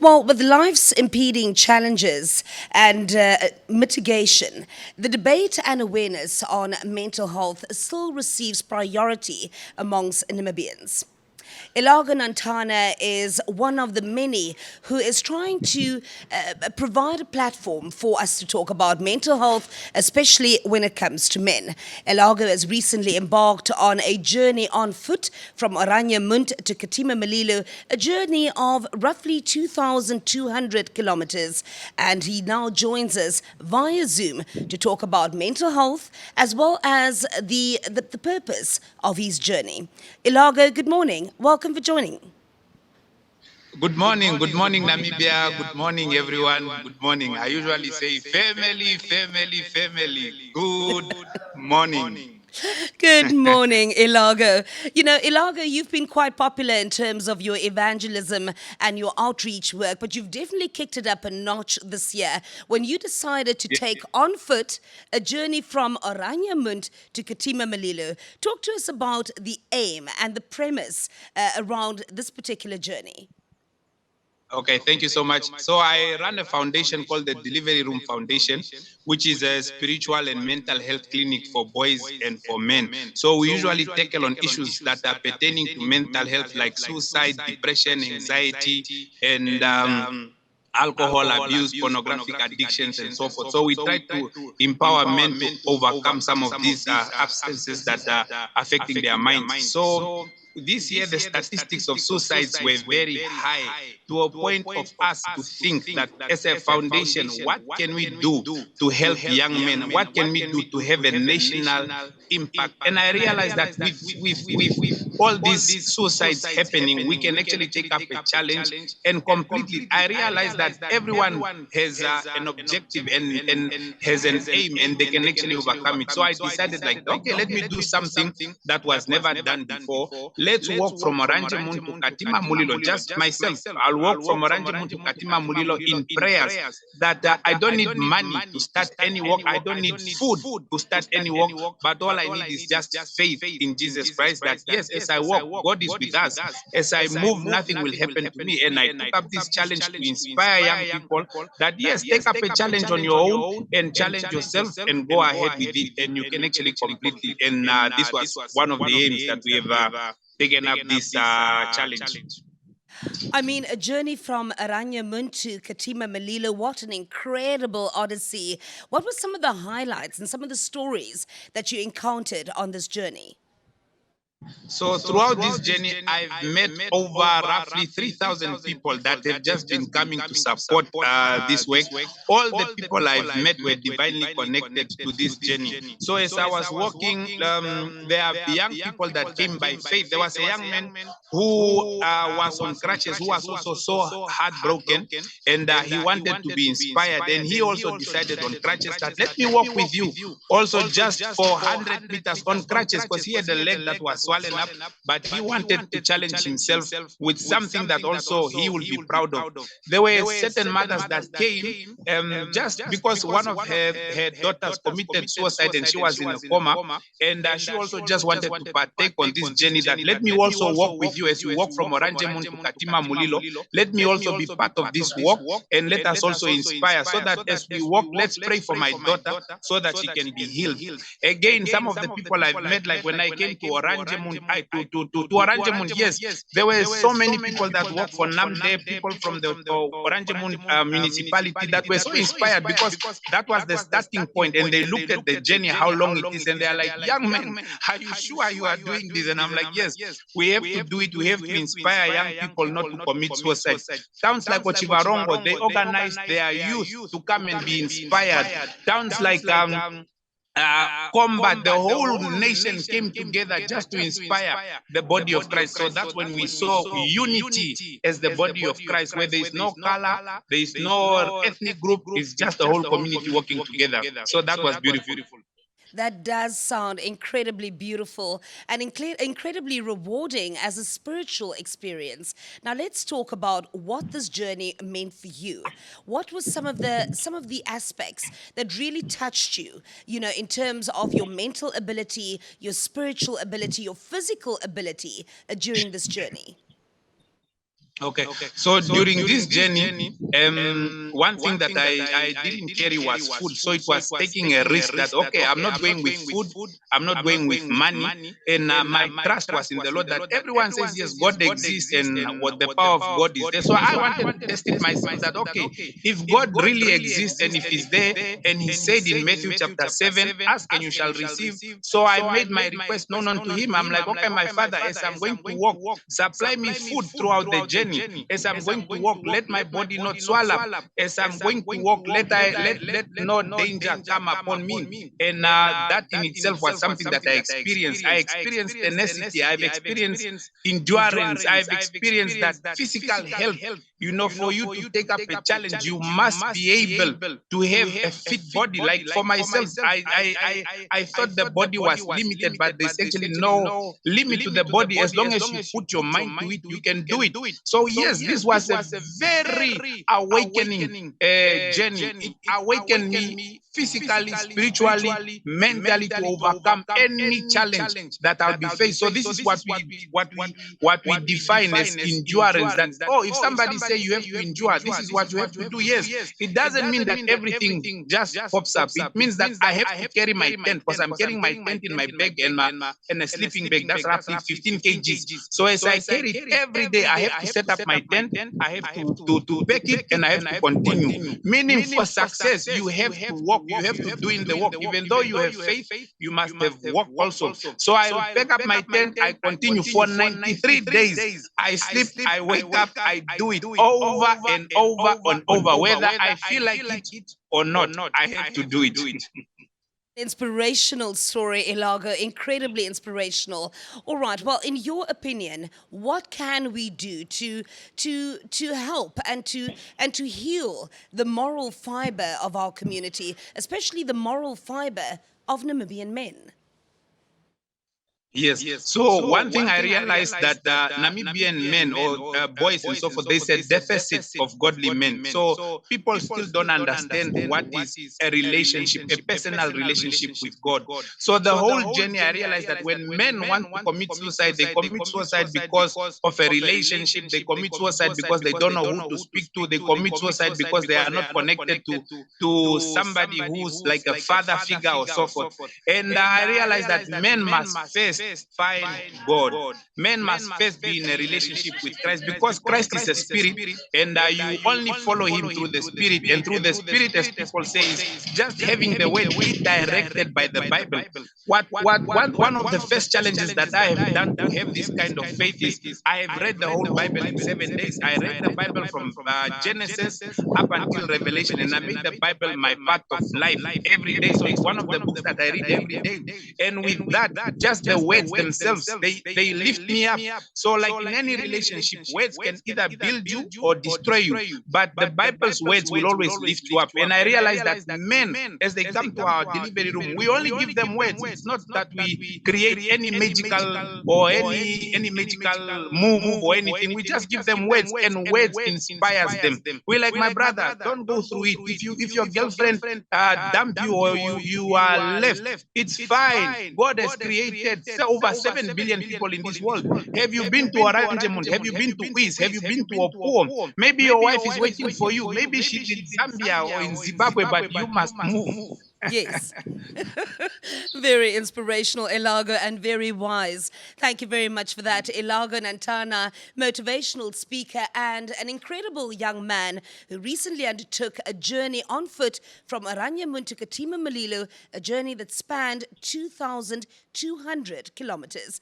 Well, with life's impeding challenges and mitigation, the debate and awareness on mental health still receives priority amongst Namibians. Elago Nantana is one of the many who is trying to provide a platform for us to talk about mental health, especially when it comes to men. Elago has recently embarked on a journey on foot from Oranjemund to Katima Mulilo, a journey of roughly 2,200 kilometers, and he now joins us via Zoom to talk about mental health as well as the purpose of his journey. Elago, good morning. Welcome for joining. Good morning, Namibia. Good morning, everyone. Good morning. I usually say family, family, family. Good morning. Good morning, Elago. You know, Elago, you've been quite popular in terms of your evangelism and your outreach work, but you've definitely kicked it up a notch this year when you decided to take on foot a journey from Oranjemund to Katima Mulilo. Talk to us about the aim and the premise around this particular journey. Okay, thank you so much. So I run a foundation called the Delivery Room Foundation, which is a spiritual and mental health clinic for boys and for men. So we usually tackle on issues that are pertaining to mental health like suicide, depression, anxiety, and alcohol abuse, pornographic addictions, and so forth. So we try to empower men to overcome some of these absences that are affecting their minds. So this year, the statistics of suicides were very high to a point of us to think that as a foundation, what can we do to help young men? What can we do to have a national impact? And I realized that with all these suicides happening, we can actually take up a challenge and completely. I realized that everyone has an objective and has an aim, and they can actually overcome it. So I decided, like, okay, let me do something that was never done before. Let's walk from Oranjemund to Katima Mulilo. Just myself, I'll walk from Oranjemund to Katima Mulilo in prayers that I don't need money to start any walk. I don't need food to start any walk. But all I need is just faith in Jesus Christ that, yes, as I walk, God is with us. As I move, nothing will happen to me. And I took up this challenge to inspire young people that, yes, take up a challenge on your own and challenge yourself and go ahead with it. And you can actually complete it. And this was one of the aims that we have taken up this challenge. I mean, a journey from Oranjemund to Katima Mulilo, what an incredible odyssey. What were some of the highlights and some of the stories that you encountered on this journey? So throughout this journey, I've met over roughly 3,000 people that have just been coming to support this work. All the people I've met were divinely connected to this journey. So as I was walking, there are young people that came by faith. There was a young man who was on crutches, who was also so heartbroken, and he wanted to be inspired. And he also decided on crutches that, let me walk with you also just for 100 meters on crutches, because he had a leg that was swollen up, but he wanted to challenge himself with something that also he will be proud of. There were certain mothers that came just because one of her daughters committed suicide and she was in a coma, and she also just wanted to partake on this journey that, let me also walk with you as you walk from Oranjemund to Katima Mulilo. Let me also be part of this walk, and let us also inspire, so that as we walk, let's pray for my daughter so that she can be healed. Again, some of the people I've met, like when I came to Oranjemund, to Oranjemund, yes, there were so many people that work for NAMDE, people from the Oranjemund municipality that were so inspired, because that was the starting point, and they looked at the journey, how long it is, and they're like, young men, are you sure you are doing this? And I'm like, yes, we have to do it. We have to inspire young people not to commit suicide. Towns like Ochivarongo, they organize their youth to come and be inspired. Towns like combat, the whole nation came together just to inspire the body of Christ. So that's when we saw unity as the body of Christ, where there is no color, there is no ethnic group, it's just the whole community working together. So that was beautiful. That does sound incredibly beautiful and incredibly rewarding as a spiritual experience. Now let's talk about what this journey meant for you. What was some of the aspects that really touched you, in terms of your mental ability, your spiritual ability, your physical ability during this journey? Okay. So during this journey, one thing that I didn't carry was food. So it was taking a risk that, okay, I'm not going with food, I'm not going with money. And my trust was in the Lord that everyone says, yes, God exists and what the power of God is there. So I wanted to test it myself that, okay, if God really exists and if He's there, and He said in Matthew chapter 7, ask and you shall receive. So I made my request known unto Him. I'm like, okay, my Father, as I'm going to walk, supply me food throughout the journey. As I'm going to walk, let my body not swallow up. As I'm going to walk, let no danger come upon me. And that in itself was something that I experienced. I experienced tenacity. I've experienced endurance. I've experienced that physical health. You know, for you to take up a challenge, you must be able to have a fit body. Like for myself, I thought the body was limited, but there's actually no limit to the body. As long as you put your mind to it, you can do it. So yes, this was a very awakening journey. It awakened me physically, spiritually, mentally to overcome any challenge that I'll be faced. So this is what we define as endurance. That, oh, if somebody say you have to endure, this is what you have to do. Yes, it doesn't mean that everything just pops up. It means that I have to carry my tent, because I'm carrying my tent in my bag and a sleeping bag. That's roughly 15 kgs. So as I carry it every day, I have to set up my tent, I have to pack it, and I have to continue. Meaning, for success, you have to walk, you have to do in the walk. Even though you have faith, you must have walk also. So I'll pack up my tent, I continue for 93 days. I sleep, I wake up, I do it over and over and over. Whether I feel like it or not, I have to do it. Inspirational story, Elago. Incredibly inspirational. All right. Well, in your opinion, what can we do to help and to heal the moral fiber of our community, especially the moral fiber of Namibian men? Yes. So one thing I realized that Namibian men or boys and so forth, there's a deficit of godly men. So people still don't understand what is a relationship, a personal relationship with God. So the whole journey, I realized that when men want to commit suicide, they commit suicide because of a relationship. They commit suicide because they don't know who to speak to. They commit suicide because they are not connected to somebody who's like a father figure or so forth. And I realized that men must first find God. Men must first be in a relationship with Christ, because Christ is a spirit, and you only follow Him through the spirit. And through the spirit, as people say, is just having the word be directed by the Bible. One of the first challenges that I have done to have this kind of faith is I have read the whole Bible in 7 days. I read the Bible from Genesis up until Revelation, and I made the Bible my part of life every day. So it's one of the books that I read every day. And with that, just the words themselves, they lift me up. So like in any relationship, words can either build you or destroy you, but the Bible's words will always lift you up. And I realize that men, as they come to our delivery room, we only give them words. It's not that we create any magical or any magical move or anything. We just give them words, and words inspires them. We're like, my brother, don't go through it. If your girlfriend dumped you or you are left, it's fine. God has created over 7 billion people in this world. Have you been to Oranjemund? Have you been to East? Have you been to Opuo? Maybe your wife is waiting for you. Maybe she's in Zambia or in Zimbabwe, but you must move. Yes. Very inspirational, Elago, and very wise. Thank you very much for that. Elago Nantana, motivational speaker and an incredible young man who recently undertook a journey on foot from Oranjemund to Katima Mulilo, a journey that spanned 2,200 kilometers.